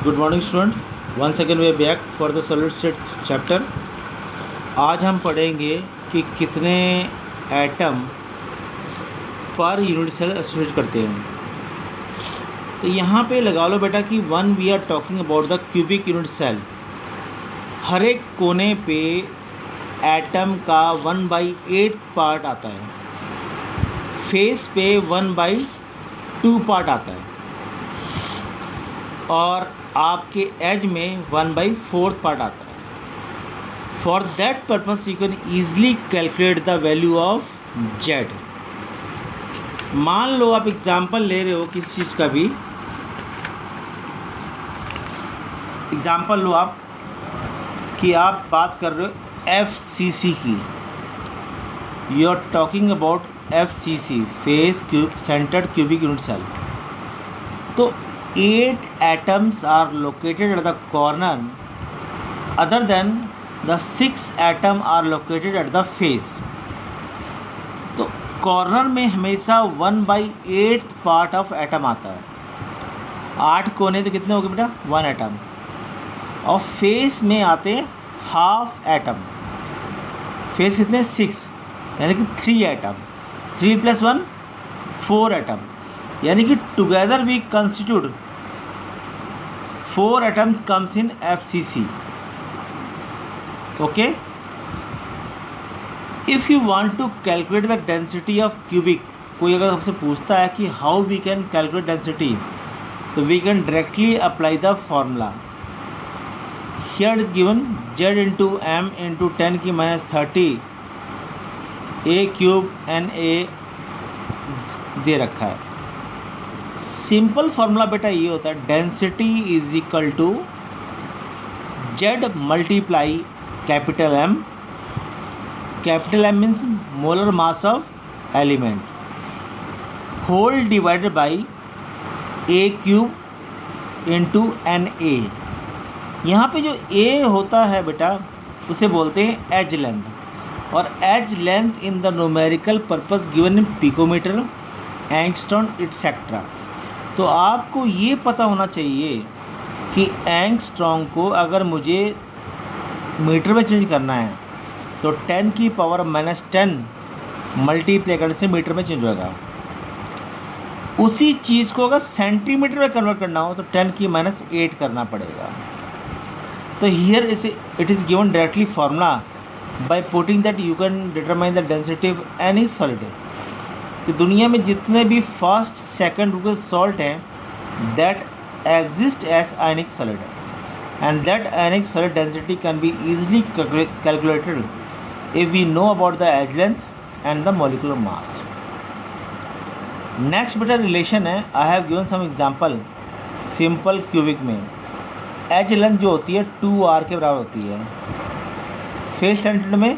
Good morning student, once again we are back for the solid state chapter. आज हम पढ़ेंगे कि कितने atom per unit cell associate करते हैं। तो यहाँ पे लगा लो बेटा कि when we are talking about the cubic unit cell. हर एक कोने पे एटम का 1/8 पार्ट आता है, फेस पे 1/2 पार्ट आता है और आपके एज में 1/4 पार्ट आता है। For that purpose you can easily calculate the value of Z. मान लो आप एग्जाम्पल ले रहे हो किसी चीज़ का भी, एग्जाम्पल लो आप कि आप बात कर रहे हो FCC की। You are talking about FCC, face cube centred cubic unit cell. तो 8 atoms are located at the corner other than the 6 atom are located at the face। तो कॉर्नर में हमेशा 1/8 पार्ट ऑफ एटम आता है। 8 कोने तो कितने हो गए बेटा? 1 एटम। और फेस में आते हैं हाफ एटम। फेस कितने? 6, यानी कि 3 एटम। 3 + 1 4 एटम, यानी कि together we constitute 4 atoms comes in FCC। okay, if you want to calculate the density of cubic, कोई अगर हमसे पूछता है कि how we can calculate density, तो we can directly apply the formula। here it is given z into m into 10 की -30 a cube n a दे रखा है। सिंपल फार्मूला बेटा ये होता है, density is equal to Z multiply capital M. Capital M means molar mass of element, whole divided by a cube into N A. यहाँ पे जो ए होता है बेटा उसे बोलते हैं एज लेंथ, और edge length in the numerical purpose given in picometre, angstrom etcetera. तो आपको ये पता होना चाहिए कि एंगस्ट्रॉम को अगर मुझे मीटर में चेंज करना है तो 10 की पावर -10 मल्टीप्लाई करने से मीटर में चेंज होगा। उसी चीज़ को अगर सेंटीमीटर में कन्वर्ट करना हो तो 10 की -8 करना पड़ेगा। तो here it is given directly formula by putting that you can determine the density of any solid. कि दुनिया में जितने भी फर्स्ट सेकंड ग्रुप के सॉल्ट हैं that exist as ionic solid, and that ionic solid density can be easily calculated if we know about the edge length and the molecular mass. Next बेटा relation है, I have given some example simple cubic में। As length जो होती है 2r के बराबर होती है। फेस सेंटर में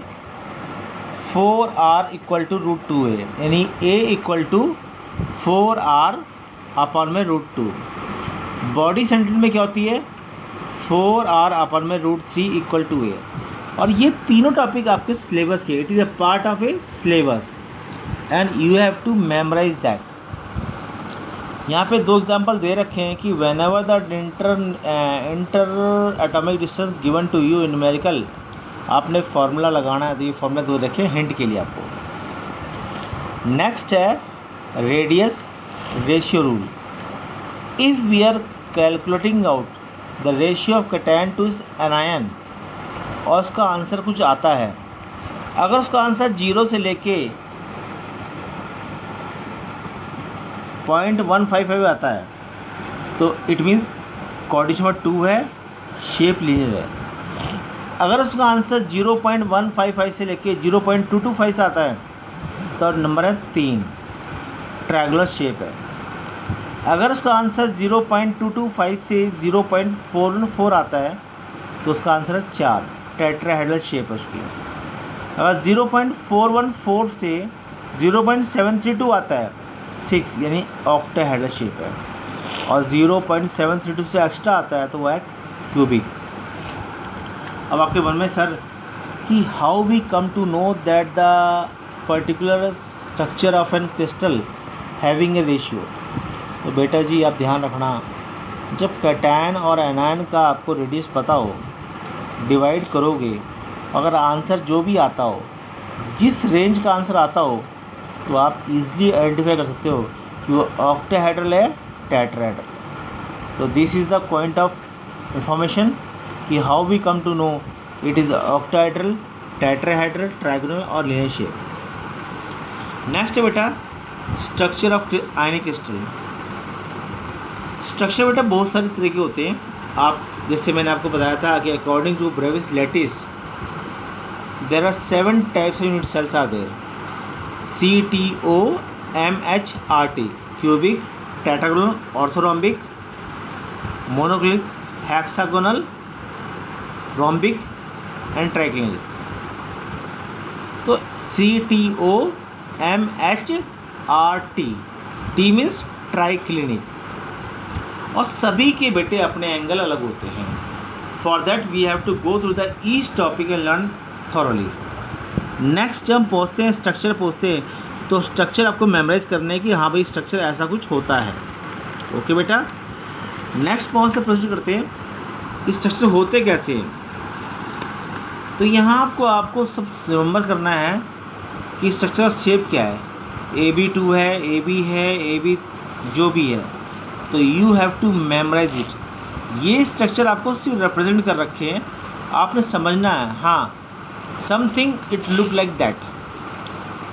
4r = √2a, यानी a = 4r अपॉन में √2। बॉडी सेंटर में क्या होती है? 4r अपॉन में √3 = a। और ये तीनों टॉपिक आपके सिलेबस के, it is a part of a syllabus and you have to memorise that. यहाँ पे 2 एग्जांपल दे रखे हैं कि whenever the interatomic distance given to you in numerical, आपने फार्मूला लगाना है। तो ये फार्मूला 2 देखें हिंट के लिए आपको। नेक्स्ट है radius ratio rule. If we are calculating out the ratio of cation to anion और उसका आंसर कुछ आता है, अगर उसका आंसर 0 से लेके 0.155 आता है तो इट मीन्स कोऑर्डिनेशन नंबर 2 है, शेप लीनियर है। अगर उसका आंसर 0.155 से लेके 0.225 से आता है तो नंबर है 3, ट्रायंगुलर शेप है। अगर उसका आंसर 0.225 से 0.44 आता है तो उसका आंसर है 4, टेट्राहेड्रल शेप है उसकी। अगर 0.414 से 0.732 आता है 6, यानी ऑक्टाहेड्रल शेप है। और 0.732 से एक्स्ट्रा आता है तो वह है क्यूबिक। अब आपके मन में सर कि how we come to know that the particular structure of an crystal having a ratio. तो बेटा जी आप ध्यान रखना जब कैटायन और एनायन का आपको रेडियस पता हो, डिवाइड करोगे, अगर आंसर जो भी आता हो, जिस रेंज का आंसर आता हो, तो आप इजीली आइडेंटिफाई कर सकते हो कि वो ऑक्टाहेड्रल है, टेट्राहेड्रल। तो this is the point of information कि how we come to know it is octahedral, tetrahedral, trigonal और लिनियर शेप। नेक्स्ट है बेटा structure of ionic crystal. Structure बेटा बहुत सारे तरह के होते हैं। आप जैसे मैंने आपको बताया था कि according to Bravais lattice there are 7 types of unit cells are there. CTOMHRT cubic, tetragonal, orthorhombic, monoclinic, hexagonal, rhombic and triclinic. तो CTOMHRT, टी मीन्स ट्राइक्लिनिक, और सभी के बेटे अपने एंगल अलग होते हैं। For that we have to go through the each topic and learn thoroughly. Next जब हम पहुँचते हैं स्ट्रक्चर पहुँचते हैं, तो स्ट्रक्चर आपको मेमोराइज करने की, हाँ भाई स्ट्रक्चर ऐसा कुछ होता है। ओके बेटा, नेक्स्ट पहुँचते प्रोसीड करते हैं कि स्ट्रक्चर होते कैसे हैं। तो यहाँ आपको सब रिमेंबर करना है कि स्ट्रक्चर शेप क्या है। AB2 है, AB है, AB जो भी है, तो you have to memorise it. ये स्ट्रक्चर आपको सिर्फ रिप्रेजेंट कर रखे हैं, आपने समझना है। हाँ, something it look like that,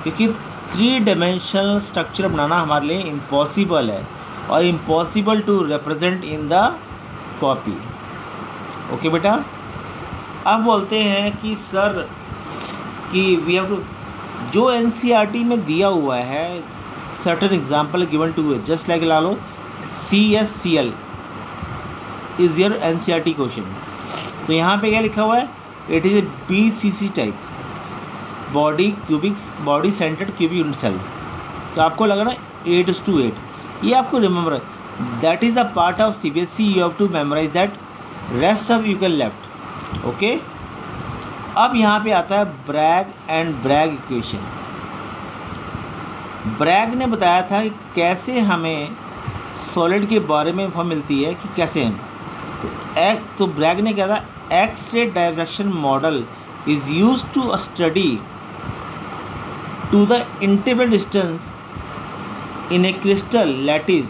क्योंकि 3 डायमेंशनल स्ट्रक्चर बनाना हमारे लिए इम्पॉसिबल है और impossible to represent in the copy. Okay बेटा, अब बोलते हैं कि सर कि वी हैव टू, जो NCERT में दिया हुआ है, certain example given to it, just like ला लो CSCl इज योर NCERT क्वेश्चन। तो यहाँ पे क्या लिखा हुआ है, it is a BCC type, body cubic, body centred cubic unit cell. तो आपको लगा ना 8:8, ये आपको रिमेंबर है, that is the part of CBSE, you have to memorise that, rest of you can left. Okay, अब यहाँ पे आता है Bragg and Bragg equation. Bragg ने बताया था कि कैसे हमें सॉलिड के बारे में इंफॉर्म मिलती है कि कैसे हैं। तो ब्रैग ने क्या था, x-ray direction model is use to study to the interval distance in a crystal lattice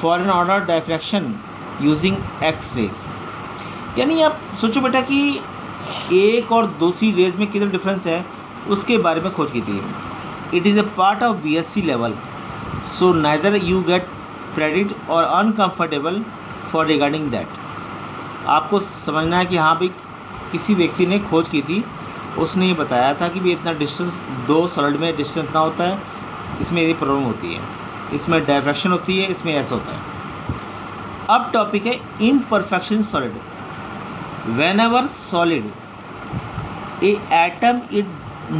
for an order diffraction using x-rays. यानी आप सोचो बेटा कि एक और दूसरी रेज में कितना डिफरेंस है, उसके बारे में खोज की थी। It is A part of BSc level, so neither you get credit और अनकम्फर्टेबल फॉर रिगार्डिंग दैट। आपको समझना है कि हाँ भाई किसी व्यक्ति ने खोज की थी, उसने ये बताया था कि भी इतना डिस्टेंस, 2 सॉलिड में डिस्टेंस इतना होता है, इसमें ये प्रॉब्लम होती है, इसमें डायफ्रैक्शन होती है, इसमें ऐसा होता है। अब टॉपिक है imperfection solid. Whenever solid, a atom it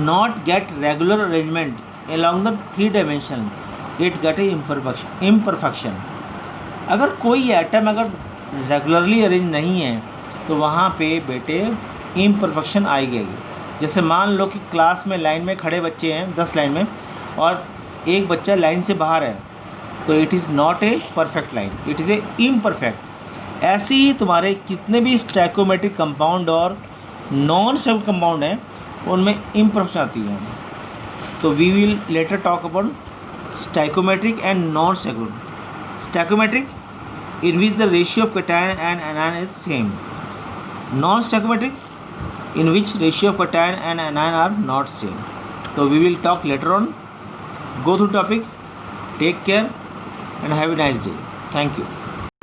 not get regular arrangement along the 3 dimension, it get a imperfection। अगर कोई एटम अगर रेगुलरली अरेंज नहीं है तो वहाँ पे बेटे इम्परफेक्शन आएगी। जैसे मान लो कि क्लास में लाइन में खड़े बच्चे हैं 10 लाइन में, और एक बच्चा लाइन से बाहर है, तो it is not a perfect line, it is a imperfect. ऐसे ही तुम्हारे कितने भी स्टैकोमेट्रिक कंपाउंड और नॉन स्टैकोमेट्रिक कंपाउंड हैं, उनमें इम्परफेक्शन आती है। तो we will later talk about stoichiometric and non stoichiometric. Stoichiometric in which the ratio of cation and anion is same, non stoichiometric in which ratio of cation and anion are not same. So we will talk later on. Go through topic, take care and have a nice day. Thank you.